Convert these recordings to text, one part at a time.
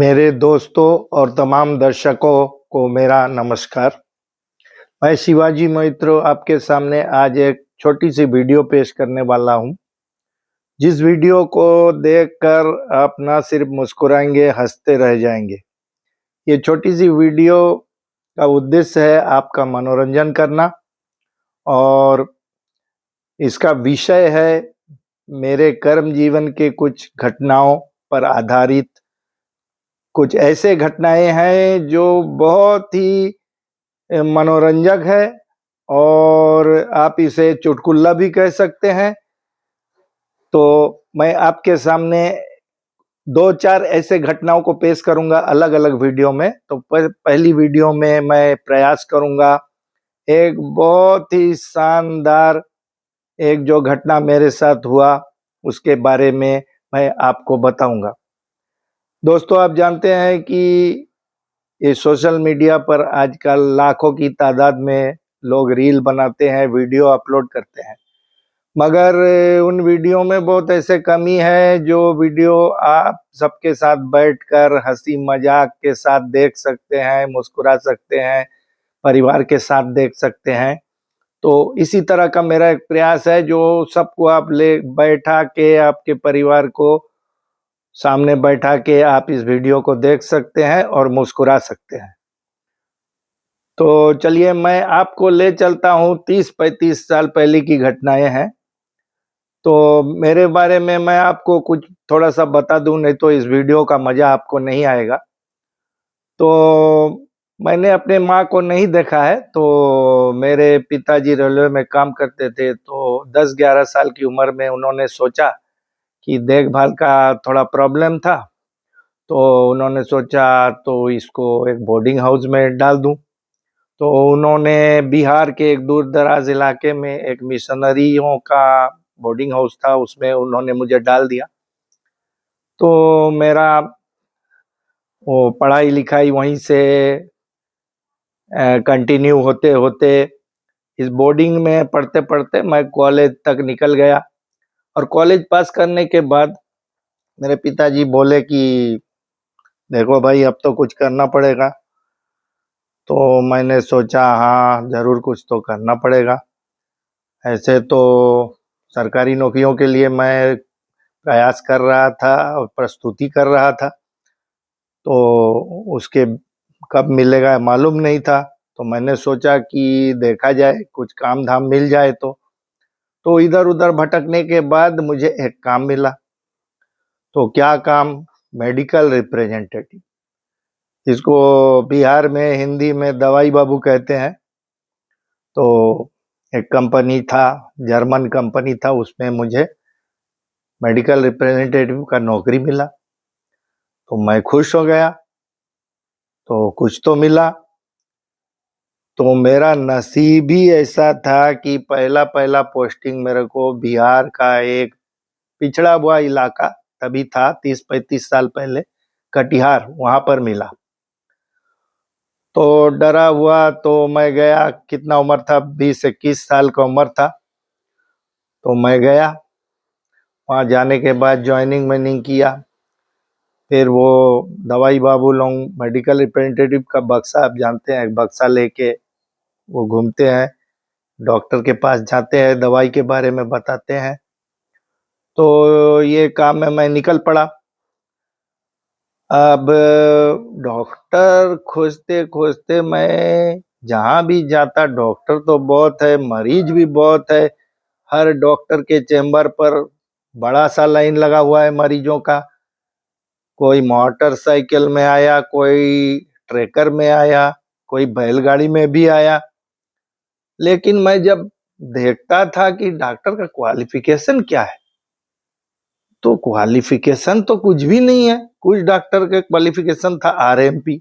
मेरे दोस्तों और तमाम दर्शकों को मेरा नमस्कार। मैं शिवाजी मोहित्रो आपके सामने आज एक छोटी-सी वीडियो पेश करने वाला हूँ। जिस वीडियो को देखकर आप ना सिर्फ मुस्कुराएँगे, हँसते रह जाएँगे। ये छोटी-सी वीडियो का उद्देश्य है आपका मनोरंजन करना और इसका विषय है मेरे कर्म जीवन के कुछ घटनाओं पर आधारित कुछ ऐसे घटनाएँ हैं जो बहुत ही मनोरंजक है और आप इसे चुटकुला भी कह सकते हैं। तो मैं आपके सामने 2-4 ऐसे घटनाओं को पेश करूँगा अलग-अलग वीडियो में। तो पहली वीडियो में मैं प्रयास करूँगा एक बहुत ही शानदार एक जो घटना मेरे साथ हुआ उसके बारे में मैं आपको बताऊँगा। दोस्तों आप जानते हैं कि ये सोशल मीडिया पर आजकल लाखों की तादाद में लोग रील बनाते हैं, वीडियो अपलोड करते हैं। मगर उन वीडियो में बहुत ऐसे कमी है जो वीडियो आप सबके साथ बैठकर हँसी-मज़ाक के साथ देख सकते हैं, मुस्कुरा सकते हैं, परिवार के साथ देख सकते हैं। तो इसी तरह का मेरा एक प्रयास है जो सबको आप ले बैठा के आपके परिवार को सामने बैठा के आप इस वीडियो को देख सकते हैं और मुस्कुरा सकते हैं। तो चलिए मैं आपको ले चलता हूँ 30-35 साल पहले की घटनाएँ हैं। तो मेरे बारे में मैं आपको कुछ थोड़ा-सा बता दूँ नहीं तो इस वीडियो का मज़ा आपको नहीं आएगा। तो मैंने अपने माँ को नहीं देखा है, तो मेरे पिताजी रेलवे में काम करते थे, तो 10-11 साल की उम्र में उन्होंने सोचा कि देखभाल का थोड़ा प्रॉब्लम था, तो उन्होंने सोचा तो इसको एक बोर्डिंग हाउस में डाल दूँ। तो उन्होंने बिहार के एक दूर-दराज इलाके में एक मिशनरियों का बोर्डिंग हाउस था, उसमें उन्होंने मुझे डाल दिया। तो मेरा वो पढ़ाई-लिखाई वहीं से कंटिन्यू होते-होते इस बोर्डिंग में पढ़ते-पढ़ते मैं कॉलेज तक निकल गया और कॉलेज पास करने के बाद मेरे पिताजी बोले कि देखो भाई अब तो कुछ करना पड़ेगा। तो मैंने सोचा हाँ, ज़रूर कुछ तो करना पड़ेगा। ऐसे तो सरकारी नौकरियों के लिए मैं प्रयास कर रहा था और प्रस्तुति कर रहा था, तो उसके कब मिलेगा मालूम नहीं था। तो मैंने सोचा कि देखा जाए कुछ काम-धाम मिल जाए तो। तो इधर-उधर भटकने के बाद मुझे एक काम मिला। तो क्या काम? मेडिकल रिप्रेजेंटेटिव, जिसको बिहार में हिंदी में दवाई बाबू कहते हैं। तो एक कंपनी था, जर्मन कंपनी था, उसमें मुझे मेडिकल रिप्रेजेंटेटिव का नौकरी मिला। तो मैं खुश हो गया, तो कुछ तो मिला। तो मेरा नसीब ही ऐसा था कि पहला-पहला पोस्टिंग मेरे को बिहार का एक पिछड़ा हुआ इलाका तभी था 30-35 साल पहले, कटिहार वहाँ पर मिला। तो डरा हुआ तो मैं गया, कितना उम्र था 20-21 साल का उम्र था। तो मैं गया, वहाँ जाने के बाद जॉइनिंग मैंने किया। फिर वो दवाई बाबू लोग मेडिकल रिप्रेजेंटेटिव का बक्सा आप जानते हैं, बक्सा लेके वो घूमते हैं, डॉक्टर के पास जाते हैं, दवाई के बारे में बताते हैं। तो ये काम में मैं निकल पड़ा। अब डॉक्टर खोजते-खोजते मैं जहाँ भी जाता डॉक्टर तो बहुत है, मरीज भी बहुत है। हर डॉक्टर के चेंबर पर बड़ा-सा लाइन लगा हुआ है मरीजों का। कोई मोटरसाइकिल में आया, कोई ट्रैकर में आया, कोई बैलगाड़ी में भी आया। लेकिन मैं जब देखता था कि डॉक्टर का क्वालिफ़िकेशन क्या है, तो क्वालिफ़िकेशन तो कुछ भी नहीं है। कुछ डॉक्टर का क्वालिफ़िकेशन था आरएमपी,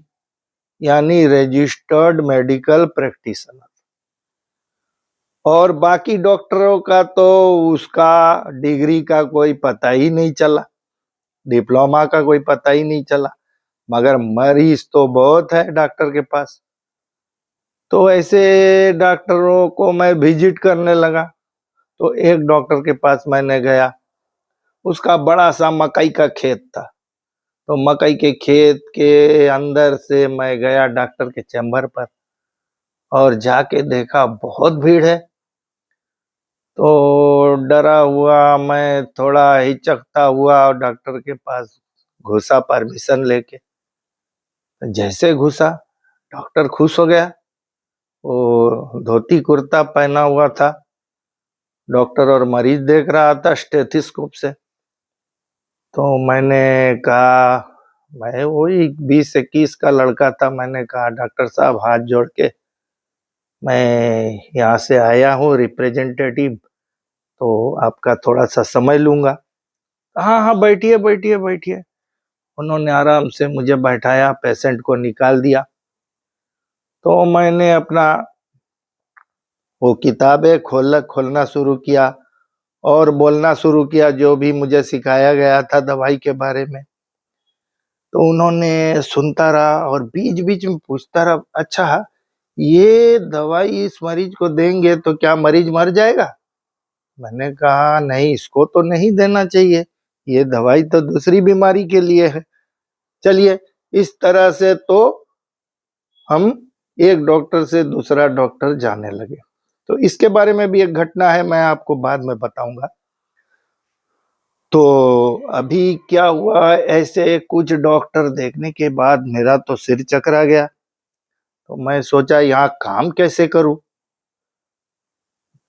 यानी रजिस्टर्ड मेडिकल प्रैक्टिशनर, और बाकी डॉक्टरों का तो उसका डिग्री का कोई पता ही नहीं चला, डिप्लोमा का कोई पता ही नहीं चला। मगर मरीज तो बहुत है डॉक्टर के पास। तो ऐसे डॉक्टरों को मैं विजिट करने लगा। तो एक डॉक्टर के पास मैंने गया, उसका बड़ा-सा मकई का खेत था। तो मकई के खेत के अंदर से मैं गया डॉक्टर के चैम्बर पर और जाके देखा बहुत भीड़ है। तो डरा हुआ मैं थोड़ा हिचकता हुआ और डॉक्टर के पास घुसा परमिशन लेके। जैसे घुसा डॉक्टर खुश हो गया। वो धोती कुर्ता पहना हुआ था डॉक्टर और मरीज देख रहा था स्टेथोस्कोप से। तो मैंने कहा, मैं वही 20-21 का लड़का था, मैंने कहा डॉक्टर साहब हाथ जोड़ के मैं यहाँ से आया हूँ रिप्रेजेंटेटिव, तो आपका थोड़ा सा समय लूंगा। हाँ हाँ बैठिए बैठिए बैठिए। उन्होंने आराम से मुझे बैठाया, पेशेंट को निकाल दिया। तो मैंने अपना वो किताबें खोलना शुरू किया और बोलना शुरू किया जो भी मुझे सिखाया गया था दवाई के बारे में। तो उन्होंने सुनता रहा और बीच बीच में पूछता रहा, अच्छा ये दवाई इस मरीज को देंगे तो क्या मरीज मर जाएगा? मैंने कहा नहीं, इसको तो नहीं देना चाहिए, ये दवाई तो दूसरी बीमारी के लिए है। चलिए, इस तरह से तो हम एक डॉक्टर से दूसरा डॉक्टर जाने लगे। तो इसके बारे में भी एक घटना है, मैं आपको बाद में बताऊंगा। तो अभी क्या हुआ, ऐसे कुछ डॉक्टर देखने के बाद मेरा तो सिर चकरा गया। तो मैं सोचा यहाँ काम कैसे करूं,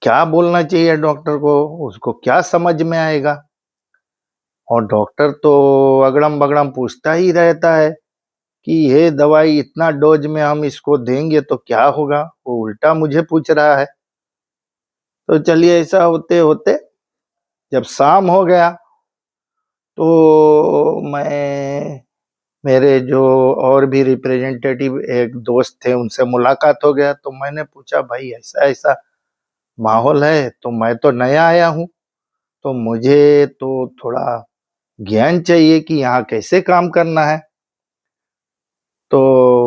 क्या बोलना चाहिए डॉक्टर को, उसको क्या समझ में आएगा। और डॉक्टर तो अगड़म बगड़म पूछता ही रहता है कि ये दवाई इतना डोज में हम इसको देंगे तो क्या होगा, वो उल्टा मुझे पूछ रहा है। तो चलिए, ऐसा होते होते जब शाम हो गया तो मैं, मेरे जो और भी रिप्रेजेंटेटिव एक दोस्त थे उनसे मुलाकात हो गया। तो मैंने पूछा, भाई ऐसा ऐसा माहौल है, तो मैं तो नया आया हूँ, तो मुझे तो थोड़ा ज्ञान चाहिए कि यहाँ कैसे काम करना है। तो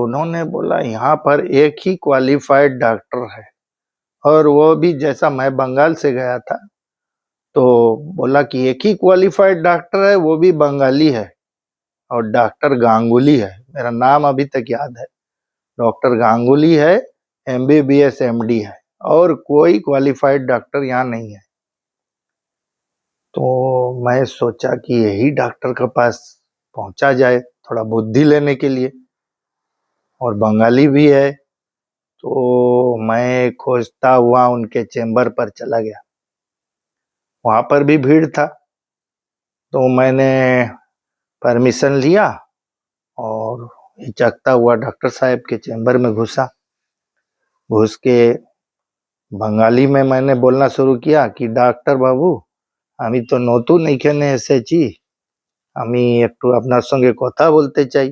उन्होंने बोला, यहाँ पर एक ही क्वालिफाइड डॉक्टर है, और वो भी जैसा मैं बंगाल से गया था, तो बोला कि एक ही क्वालिफाइड डॉक्टर है, वो भी बंगाली है, और डॉक्टर गांगुली है, मेरा नाम अभी तक याद है, डॉक्टर गांगुली है, एमबीबीएस एमडी है, और कोई क्वालिफाइड डॉक्टर यहाँ नहीं है। तो मैं सोचा कि यही डॉक्टर के पास पहुंचा जाए थोड़ा बुद्धि लेने के लिए, और बंगाली भी है। तो मैं खोजता हुआ उनके चेंबर पर चला गया। वहां पर भी भीड़ था। तो मैंने परमिशन लिया और हिचकता हुआ डॉक्टर साहब के चेंबर में घुसा। घुस के बंगाली में मैंने बोलना शुरू किया कि डॉक्टर बाबू, আমি তো নতুন এখানে এসেছি, আমি একটু আপনার সঙ্গে কথা বলতে চাই,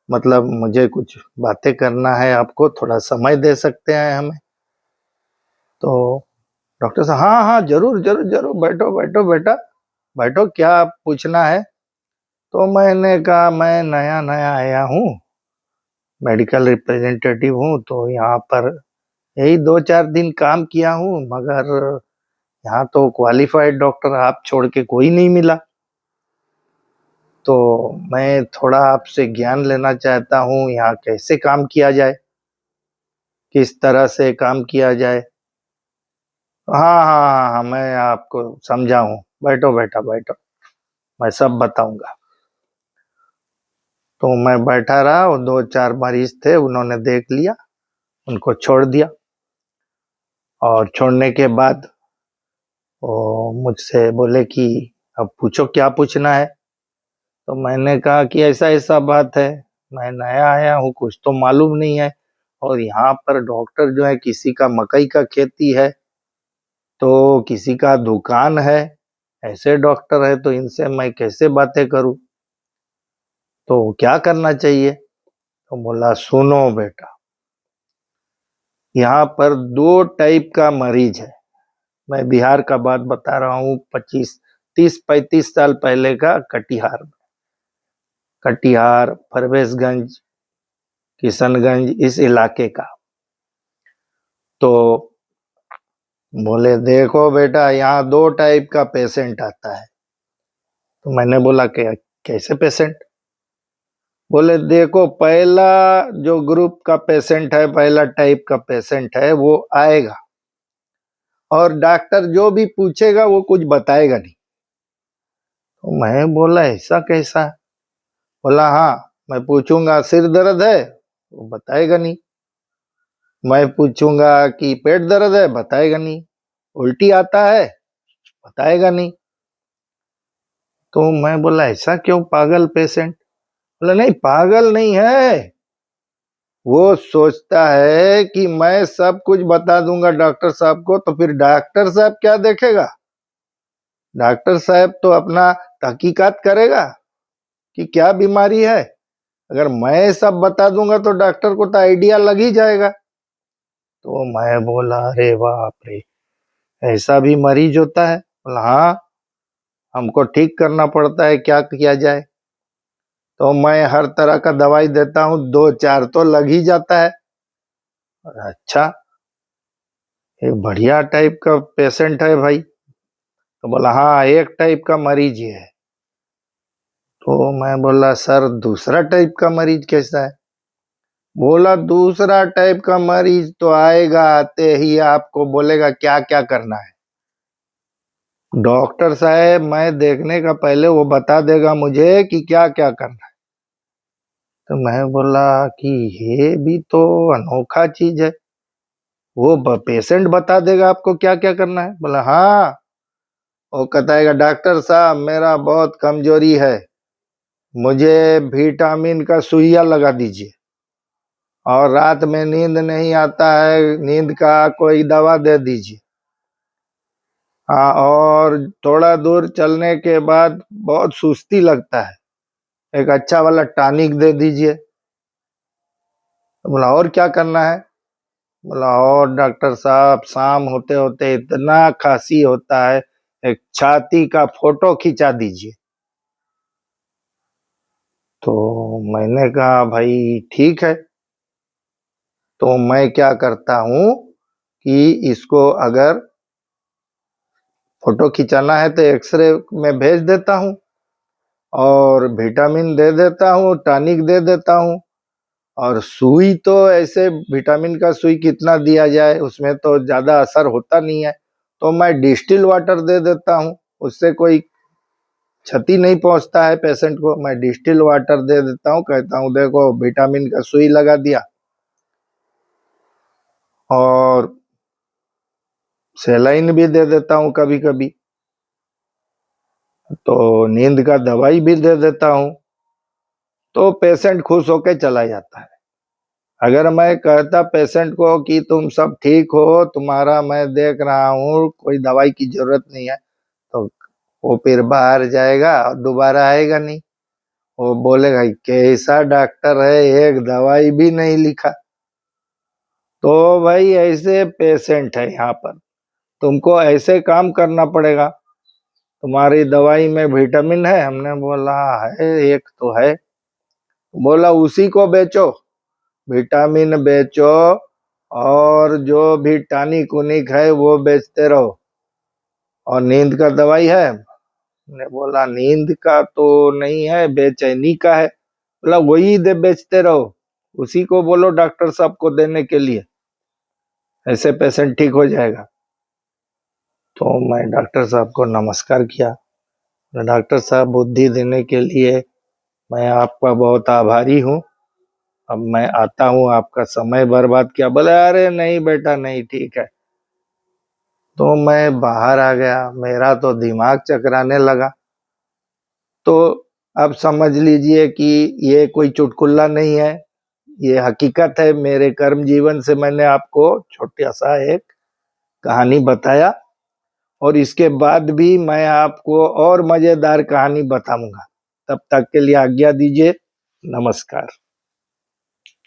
मतलब मुझे कुछ बातें करना है, आपको थोड़ा समय दे सकते हैं हमें? तो डॉक्टर साहब, हाँ हाँ जरूर जरूर जरूर, बैठो बैठो बेटा, बैठो, क्या पूछना है? तो मैंने कहा, मैं नया नया आया हूँ, मेडिकल रिप्रेजेंटेटिव हूँ, तो यहाँ पर यही 2-4 दिन काम किया हूँ, मगर यहाँ तो क्वालिफाइड डॉक्टर आप छोड़ के कोई नहीं मिला। तो मैं थोड़ा आपसे ज्ञान लेना चाहता हूँ, यहाँ कैसे काम किया जाए, किस तरह से काम किया जाए। हाँ हाँ हाँ हाँ, मैं आपको समझा हूँ, बैठो बेटा बैठो, मैं सब बताऊंगा। तो मैं बैठा रहा और 2-4 मरीज थे, उन्होंने देख लिया, उनको छोड़ दिया। और छोड़ने के बाद वो मुझसे बोले कि अब पूछो क्या पूछना है। तो मैंने कहा कि ऐसा ऐसा बात है, मैं नया आया हूँ, कुछ तो मालूम नहीं है, और यहाँ पर डॉक्टर जो है, किसी का मकई का खेती है, तो किसी का दुकान है, ऐसे डॉक्टर है, तो इनसे मैं कैसे बातें करूं, तो क्या करना चाहिए? तो बोला, सुनो बेटा, यहाँ पर 2 टाइप का मरीज है। मैं बिहार का बात बता रहा हूँ, 25 30 35 साल पहले का, कटिहार में, कटिहार परवेशगंज किशनगंज इस इलाके का। तो बोले, देखो बेटा, यहाँ 2 टाइप का पेशेंट आता है। तो मैंने बोला कि कैसे पेशेंट? बोले देखो, पहला जो ग्रुप का पेशेंट है, पहला टाइप का पेशेंट है, वो आएगा और डॉक्टर जो भी पूछेगा वो कुछ बताएगा नहीं। तो मैं बोला ऐसा कैसा? बोला हाँ, मैं पूछूंगा सिर दर्द है, वो बताएगा नहीं। मैं पूछूंगा कि पेट दर्द है, बताएगा नहीं। उल्टी आता है, बताएगा नहीं। तो मैं बोला ऐसा क्यों पागल पेशेंट? बोला नहीं, पागल नहीं है, वो सोचता है कि मैं सब कुछ बता दूंगा डॉक्टर साहब को, तो फिर डॉक्टर साहब क्या देखेगा? डॉक्टर साहब तो अपना तहकीकात करेगा कि क्या बीमारी है। अगर मैं सब बता दूंगा तो डॉक्टर को तो आइडिया लग ही जाएगा। तो मैं बोला अरे बाप रे, ऐसा भी मरीज होता है? बोला हाँ, हमको ठीक करना पड़ता है, क्या किया जाए? तो मैं हर तरह का दवाई देता हूँ, 2-4 तो लग ही जाता है। अच्छा, ये बढ़िया टाइप का पेशेंट है भाई। तो बोला हाँ, एक टाइप का मरीज ही है। तो मैं बोला सर, दूसरा टाइप का मरीज कैसा है? बोला दूसरा टाइप का मरीज तो आएगा, आते ही आपको बोलेगा क्या क्या करना है। डॉक्टर साहब मैं देखने का पहले वो बता देगा मुझे कि क्या क्या करना है। तो मैं बोला कि ये भी तो अनोखा चीज है, वो पेशेंट बता देगा आपको क्या क्या करना है? बोला हाँ, वो बताएगा डॉक्टर साहब मेरा बहुत कमजोरी है, मुझे विटामिन का सुइया लगा दीजिए, और रात में नींद नहीं आता है, नींद का कोई दवा दे दीजिए। हाँ, और थोड़ा दूर चलने के बाद बहुत सुस्ती लगता है, एक अच्छा वाला टॉनिक दे दीजिए। बोला और क्या करना है? बोला और डॉक्टर साहब शाम होते होते इतना खांसी होता है, एक छाती का फोटो खिंचा दीजिए। तो मैंने कहा भाई ठीक है। तो मैं क्या करता हूँ कि इसको अगर फोटो खिंचाना है तो एक्सरे में भेज देता हूँ, और विटामिन दे देता हूँ, टॉनिक दे देता हूँ, और सुई तो ऐसे विटामिन का सुई कितना दिया जाए, उसमें तो ज्यादा असर होता नहीं है। तो मैं डिस्टिल वाटर दे देता हूँ, उससे कोई क्षति नहीं पहुंचता है पेशेंट को। मैं डिस्टिल वाटर दे देता हूँ, कहता हूँ देखो विटामिन का सुई लगा दिया, और सेलाइन भी दे देता हूँ कभी कभी, तो नींद का दवाई भी दे देता हूँ। तो पेशेंट खुश होकर चला जाता है। अगर मैं कहता पेशेंट को कि तुम सब ठीक हो, तुम्हारा मैं देख रहा हूँ, कोई दवाई की जरूरत नहीं है, तो वो फिर बाहर जाएगा और दोबारा आएगा नहीं। वो बोलेगा कैसा डॉक्टर है, एक दवाई भी नहीं लिखा। तो भाई ऐसे पेशेंट है यहाँ पर, तुमको ऐसे काम करना पड़ेगा। तुम्हारी दवाई में विटामिन है? हमने बोला है, एक तो है। बोला उसी को बेचो, विटामिन बेचो, और जो भी टॉनिक उनिक है वो बेचते रहो, और नींद का दवाई है? हमने बोला नींद का तो नहीं है, बेचैनी का है। बोला वही दे बेचते रहो, उसी को बोलो डॉक्टर साहब को देने के लिए, ऐसे पेशेंट ठीक हो जाएगा। तो मैं डॉक्टर साहब को नमस्कार किया। डॉक्टर साहब बुद्धि देने के लिए मैं आपका बहुत आभारी हूँ, अब मैं आता हूँ, आपका समय बर्बाद किया। बोले अरे नहीं बेटा नहीं, ठीक है। तो मैं बाहर आ गया, मेरा तो दिमाग चकराने लगा। तो अब समझ लीजिए कि ये कोई चुटकुला नहीं है, ये हकीकत है। मेरे कर्म जीवन से मैंने आपको छोटा सा एक कहानी बताया, और इसके बाद भी मैं आपको और मजेदार कहानी बताऊंगा। तब तक के लिए आज्ञा दीजिए, नमस्कार।